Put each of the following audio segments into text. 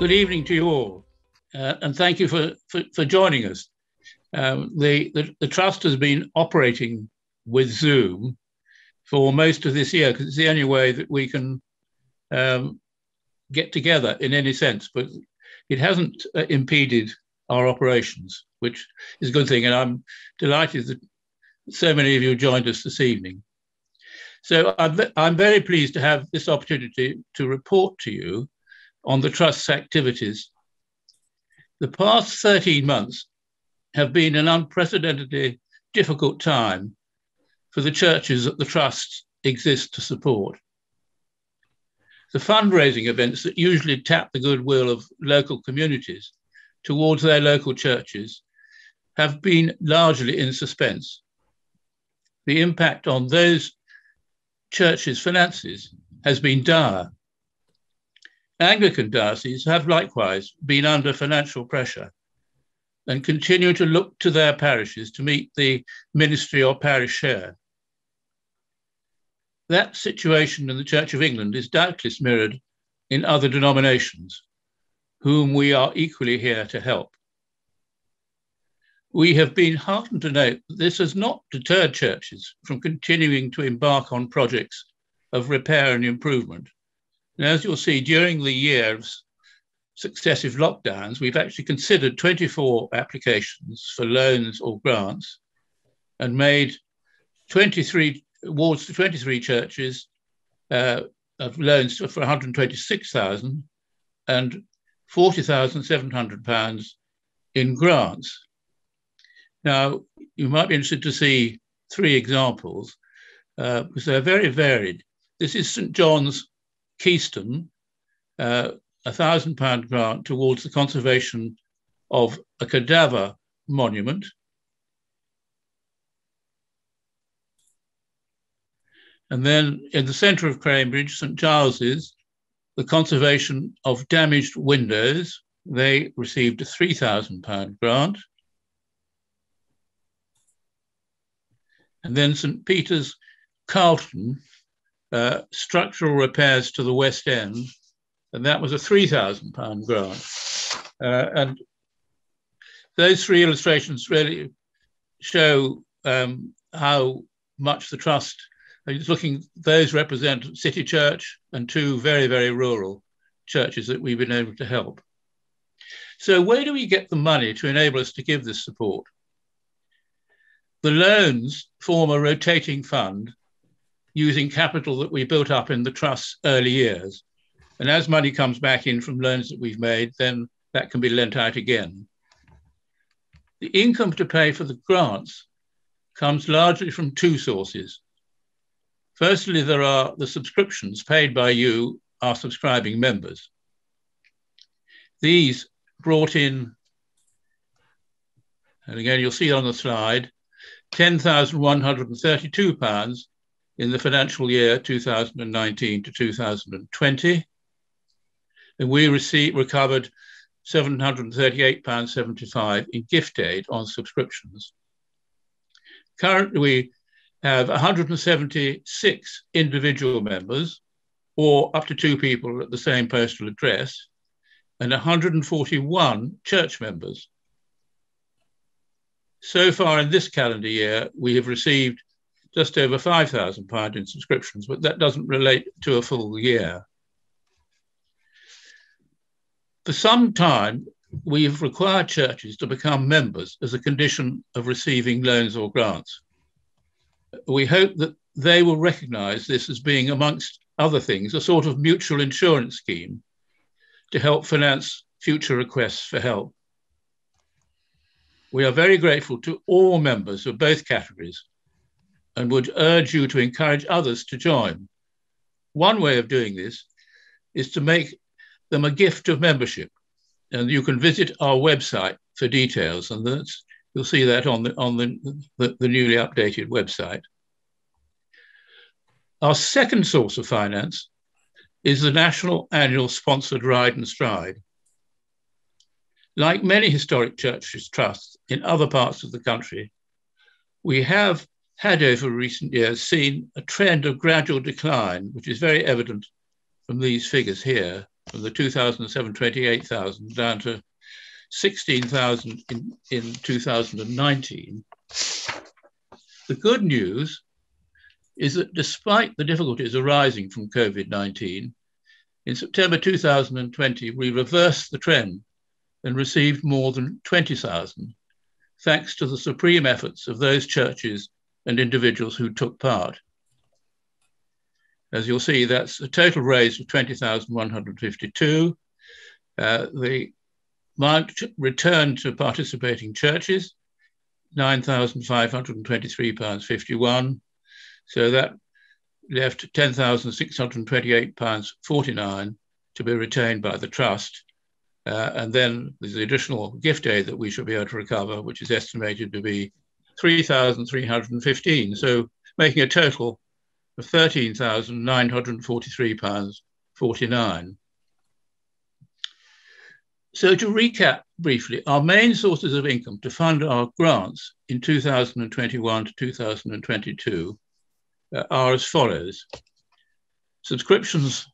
Good evening to you all, and thank you for joining us. The Trust has been operating with Zoom for most of this year because it's the only way that we can get together in any sense, but it hasn't impeded our operations, which is a good thing, and I'm delighted that so many of you joined us this evening. So I'm very pleased to have this opportunity to report to you on the Trust's activities. The past 13 months have been an unprecedentedly difficult time for the churches that the Trust exists to support. The fundraising events that usually tap the goodwill of local communities towards their local churches have been largely in suspense. The impact on those churches' finances has been dire. Anglican dioceses have likewise been under financial pressure and continue to look to their parishes to meet the ministry or parish share. That situation in the Church of England is doubtless mirrored in other denominations, whom we are equally here to help. We have been heartened to note that this has not deterred churches from continuing to embark on projects of repair and improvement. And as you'll see, during the year of successive lockdowns, we've actually considered 24 applications for loans or grants and made 23 awards to 23 churches of loans for 126,000 and £40,700 in grants. Now, you might be interested to see three examples because they're very varied. This is St John's Keystone, £1,000 grant towards the conservation of a cadaver monument. And then in the centre of Cambridge, St Giles's, the conservation of damaged windows. They received a £3,000 grant. And then St Peter's Carlton, structural repairs to the West End, and that was a £3,000 grant. And those three illustrations really show how much the Trust is looking. Those represent City Church and two very, very rural churches that we've been able to help. So where do we get the money to enable us to give this support? The loans form a rotating fund using capital that we built up in the Trust's early years. And as money comes back in from loans that we've made, then that can be lent out again. The income to pay for the grants comes largely from two sources. Firstly, there are the subscriptions paid by you, our subscribing members. These brought in, and again, you'll see on the slide, £10,132 in the financial year 2019 to 2020. And we recovered £738.75 in gift aid on subscriptions. Currently, we have 176 individual members, or up to two people at the same postal address, and 141 church members. So far in this calendar year, we have received just over £5,000 in subscriptions, but that doesn't relate to a full year. For some time, we've required churches to become members as a condition of receiving loans or grants. We hope that they will recognise this as being, amongst other things, a sort of mutual insurance scheme to help finance future requests for help. We are very grateful to all members of both categories and would urge you to encourage others to join. One way of doing this is to make them a gift of membership, and you can visit our website for details, and you'll see that on the newly updated website. Our second source of finance is the National Annual Sponsored Ride and Stride. Like many historic churches trusts in other parts of the country, we have had over recent years seen a trend of gradual decline, which is very evident from these figures here, from the 2007 28,000 down to 16,000 in 2019. The good news is that despite the difficulties arising from COVID-19, in September 2020, we reversed the trend and received more than 20,000, thanks to the supreme efforts of those churches and individuals who took part. As you'll see, that's a total raise of 20,152. The amount returned to participating churches, £9,523.51. So that left £10,628.49 to be retained by the trust. And then there's the additional gift aid that we should be able to recover, which is estimated to be £3,315. So making a total of £13,943.49. So to recap briefly, our main sources of income to fund our grants in 2021 to 2022 are as follows. Subscriptions,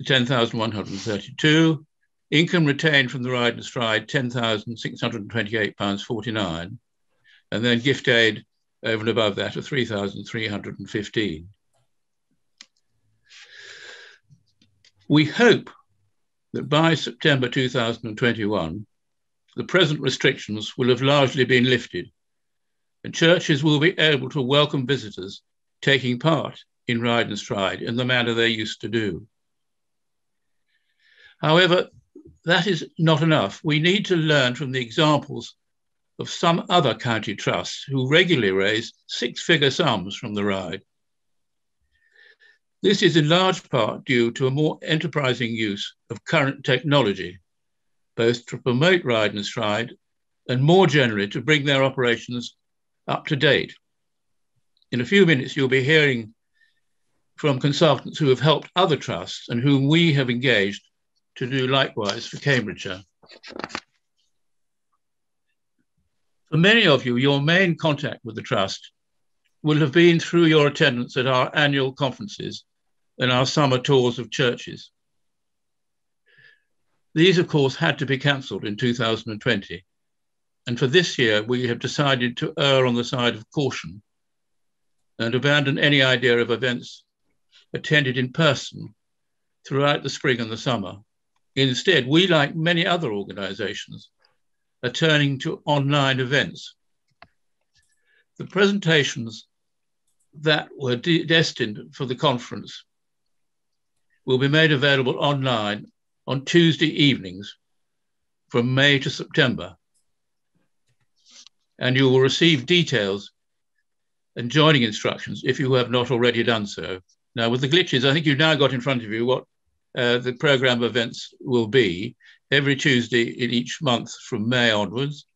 10,132, income retained from the Ride and Stride, £10,628.49, and then gift aid over and above that of £3,315. We hope that by September 2021, the present restrictions will have largely been lifted and churches will be able to welcome visitors taking part in Ride and Stride in the manner they used to do. However, that is not enough. We need to learn from the examples of some other county trusts who regularly raise six-figure sums from the ride. This is in large part due to a more enterprising use of current technology, both to promote Ride and Stride and more generally to bring their operations up to date. In a few minutes, you'll be hearing from consultants who have helped other trusts and whom we have engaged to do likewise for Cambridgeshire. For many of you, your main contact with the trust will have been through your attendance at our annual conferences and our summer tours of churches. These, of course, had to be cancelled in 2020. And for this year, we have decided to err on the side of caution and abandon any idea of events attended in person throughout the spring and the summer. Instead, we, like many other organisations, are turning to online events. The presentations that were destined for the conference will be made available online on Tuesday evenings from May to September. And you will receive details and joining instructions if you have not already done so. Now, with the glitches, I think you've now got in front of you what the programme of events will be every Tuesday in each month from May onwards.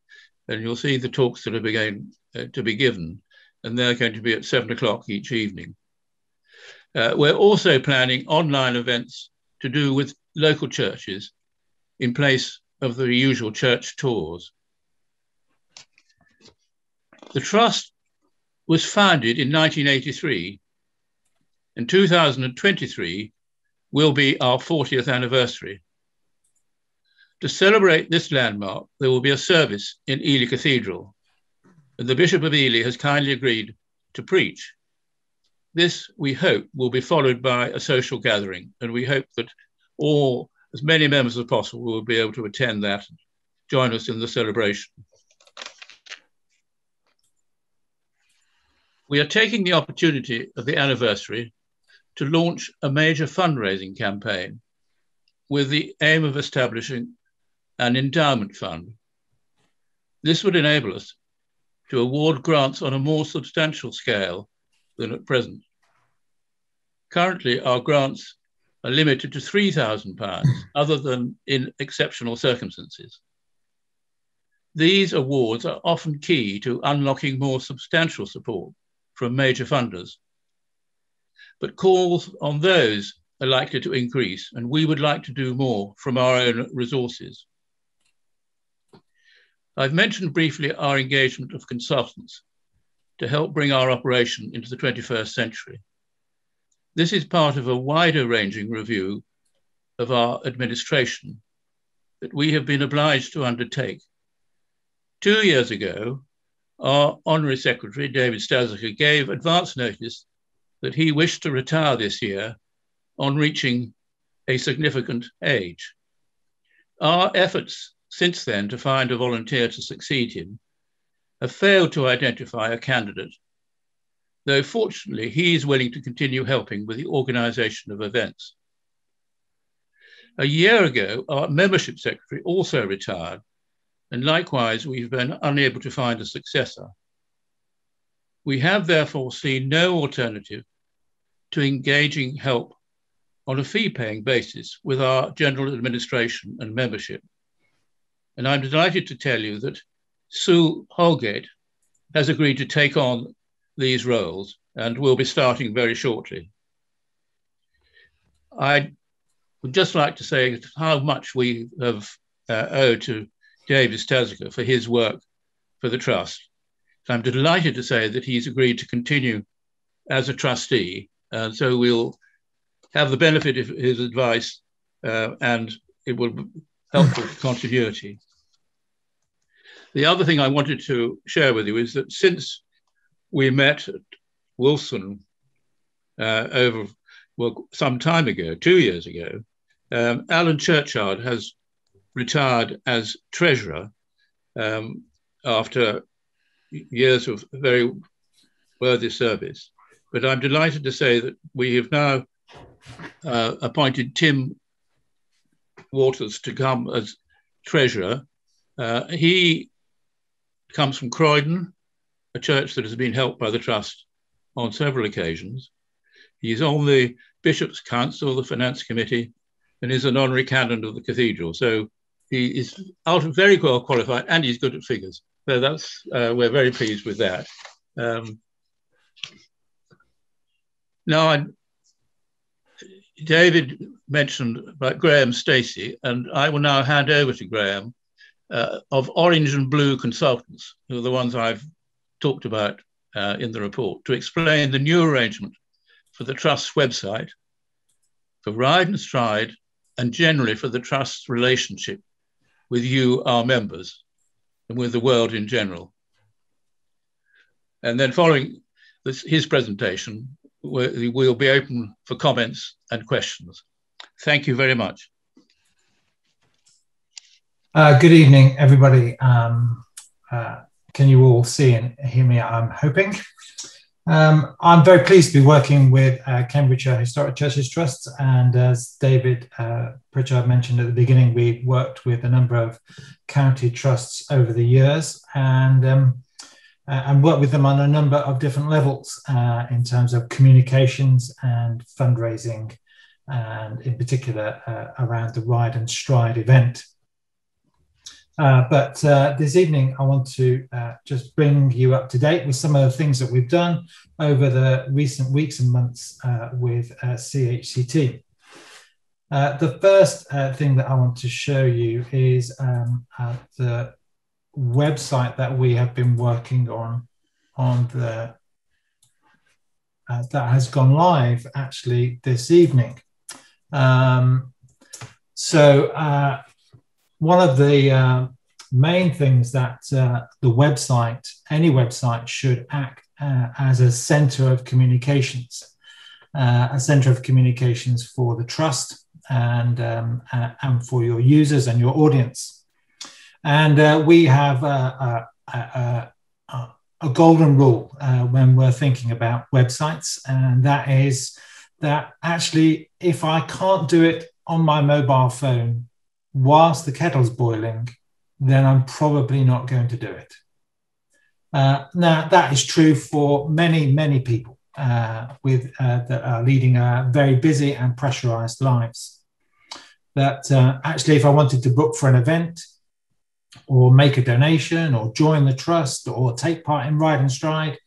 And you'll see the talks that are beginning to be given, and they're going to be at 7 o'clock each evening. We're also planning online events to do with local churches in place of the usual church tours. The Trust was founded in 1983, and 2023 will be our 40th anniversary. To celebrate this landmark, there will be a service in Ely Cathedral, and the Bishop of Ely has kindly agreed to preach. This, we hope, will be followed by a social gathering, and we hope that as many members as possible will be able to attend that and join us in the celebration. We are taking the opportunity of the anniversary to launch a major fundraising campaign with the aim of establishing an endowment fund. This would enable us to award grants on a more substantial scale than at present. Currently, our grants are limited to £3,000, other than in exceptional circumstances. These awards are often key to unlocking more substantial support from major funders, but calls on those are likely to increase, and we would like to do more from our own resources. I've mentioned briefly our engagement of consultants to help bring our operation into the 21st century. This is part of a wider ranging review of our administration that we have been obliged to undertake. 2 years ago, our Honorary Secretary, David Staziker, gave advance notice that he wished to retire this year on reaching a significant age. Our efforts since then to find a volunteer to succeed him have failed to identify a candidate, though fortunately he is willing to continue helping with the organisation of events. A year ago, our membership secretary also retired, and likewise we've been unable to find a successor. We have therefore seen no alternative to engaging help on a fee-paying basis with our general administration and membership. And I'm delighted to tell you that Sue Holgate has agreed to take on these roles and will be starting very shortly. I would just like to say how much we have owed to David Staziker for his work for the Trust. I'm delighted to say that he's agreed to continue as a trustee, and so we'll have the benefit of his advice and it will be helpful for continuity. The other thing I wanted to share with you is that since we met at Wilson some time ago, 2 years ago, Alan Churchyard has retired as treasurer after years of very worthy service. But I'm delighted to say that we have now appointed Tim Waters to come as treasurer. He comes from Croydon, a church that has been helped by the Trust on several occasions. He's on the Bishop's Council, the Finance Committee, and is an honorary canon of the cathedral. So he is very well qualified and he's good at figures. So that's, we're very pleased with that. Now, David mentioned about Graham Stacey, and I will now hand over to Graham of Orange and Blue Consultants, who are the ones I've talked about in the report, to explain the new arrangement for the Trust's website, for Ride and Stride, and generally for the Trust's relationship with you, our members, and with the world in general. And then following his presentation, we'll be open for comments and questions. Thank you very much. Good evening, everybody. Can you all see and hear me? I'm hoping. I'm very pleased to be working with Cambridgeshire Historic Churches Trust, and as David Pritchard mentioned at the beginning, we worked with a number of county trusts over the years and worked with them on a number of different levels in terms of communications and fundraising, and in particular around the Ride and Stride event. But this evening, I want to just bring you up to date with some of the things that we've done over the recent weeks and months with CHCT. The first thing that I want to show you is the website that we have been working on the that has gone live actually this evening. One of the main things that the website, any website, should act as a centre of communications, for the Trust and for your users and your audience. And we have a golden rule when we're thinking about websites, and that is that actually, if I can't do it on my mobile phone whilst the kettle's boiling, then I'm probably not going to do it. Now, that is true for many, many people that are leading very busy and pressurized lives. That actually, if I wanted to book for an event or make a donation or join the Trust or take part in Ride and Stride,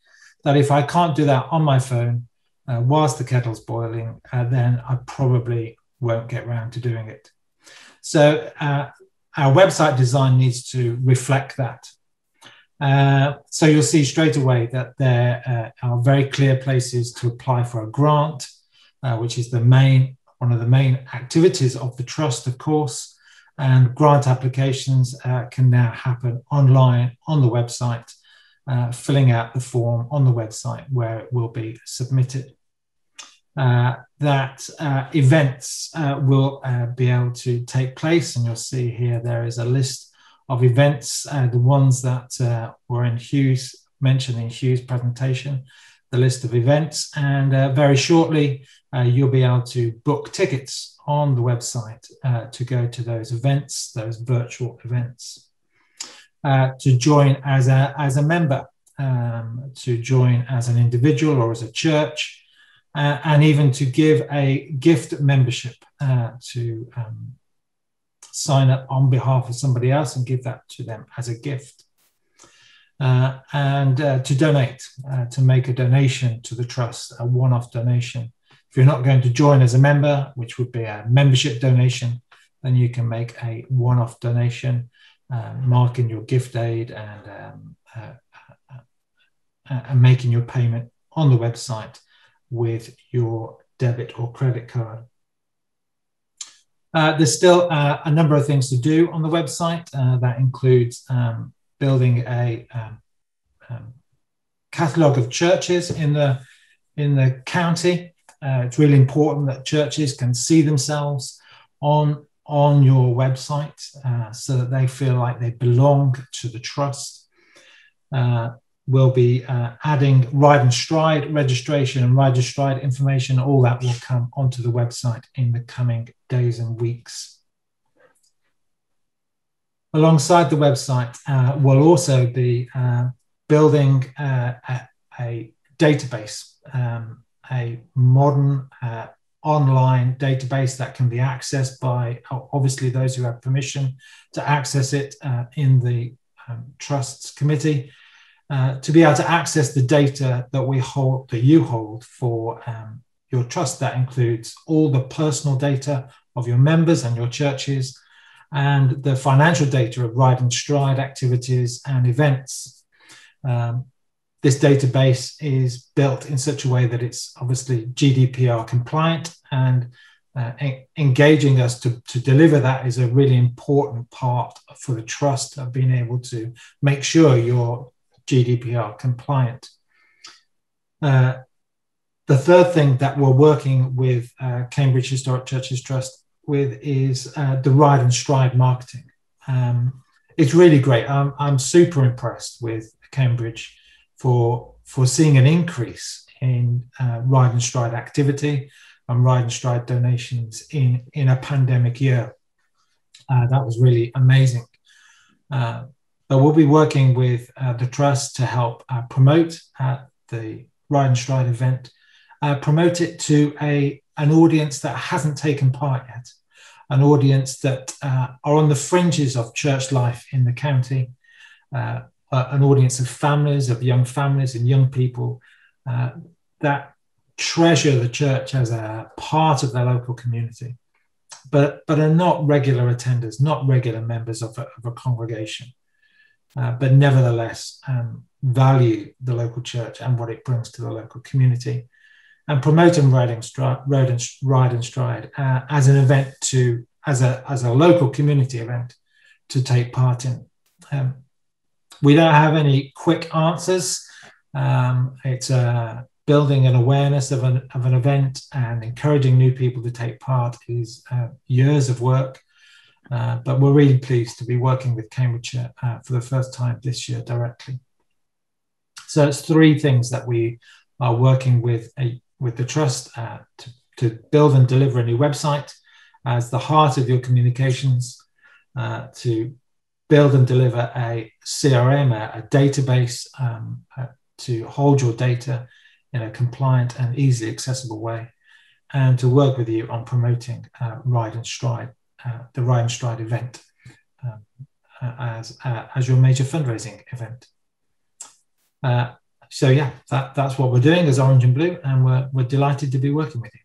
that if I can't do that on my phone whilst the kettle's boiling, then I probably won't get around to doing it. So our website design needs to reflect that. So you'll see straight away that there are very clear places to apply for a grant, which is the main one of the main activities of the Trust, of course, and grant applications can now happen online on the website, filling out the form on the website where it will be submitted. Events will be able to take place, and you'll see here there is a list of events, the ones that were mentioned in Hugh's presentation, the list of events, and very shortly you'll be able to book tickets on the website to go to those events, those virtual events, to join as a member, to join as an individual or as a church, and even to give a gift membership, to sign up on behalf of somebody else and give that to them as a gift, and to donate, to make a donation to the Trust, a one-off donation. If you're not going to join as a member, which would be a membership donation, then you can make a one-off donation, marking your gift aid and making your payment on the website with your debit or credit card. There's still a number of things to do on the website. That includes building a catalogue of churches in the county. It's really important that churches can see themselves on your website, so that they feel like they belong to the Trust. We'll be adding Ride and Stride registration and Ride and Stride information. All that will come onto the website in the coming days and weeks. Alongside the website, we'll also be building a database, a modern online database that can be accessed by, obviously, those who have permission to access it in the Trusts Committee, to be able to access the data that we hold, that you hold for your Trust. That includes all the personal data of your members and your churches, and the financial data of Ride and Stride activities and events. This database is built in such a way that it's obviously GDPR compliant, and engaging us to deliver that is a really important part for the Trust of being able to make sure you're GDPR compliant. The third thing that we're working with Cambridge Historic Churches Trust with is the Ride and Stride marketing. It's really great. I'm super impressed with Cambridge for seeing an increase in Ride and Stride activity and Ride and Stride donations in a pandemic year. That was really amazing. But we'll be working with the Trust to help promote the Ride and Stride event, promote it to an audience that hasn't taken part yet, an audience that are on the fringes of church life in the county, an audience of families, of young families and young people that treasure the church as a part of their local community, but are not regular attenders, not regular members of a congregation. But nevertheless value the local church and what it brings to the local community, and promoting Ride and Stride as an event as a local community event to take part in. We don't have any quick answers. It's building an awareness of an event and encouraging new people to take part is years of work. But we're really pleased to be working with Cambridgeshire for the first time this year directly. So it's three things that we are working with the Trust to build and deliver a new website as the heart of your communications, to build and deliver a CRM, a database to hold your data in a compliant and easily accessible way, and to work with you on promoting Ride and Stride, the Ride and Stride event as your major fundraising event. So yeah, that's what we're doing as Orange and Blue, and we're delighted to be working with you.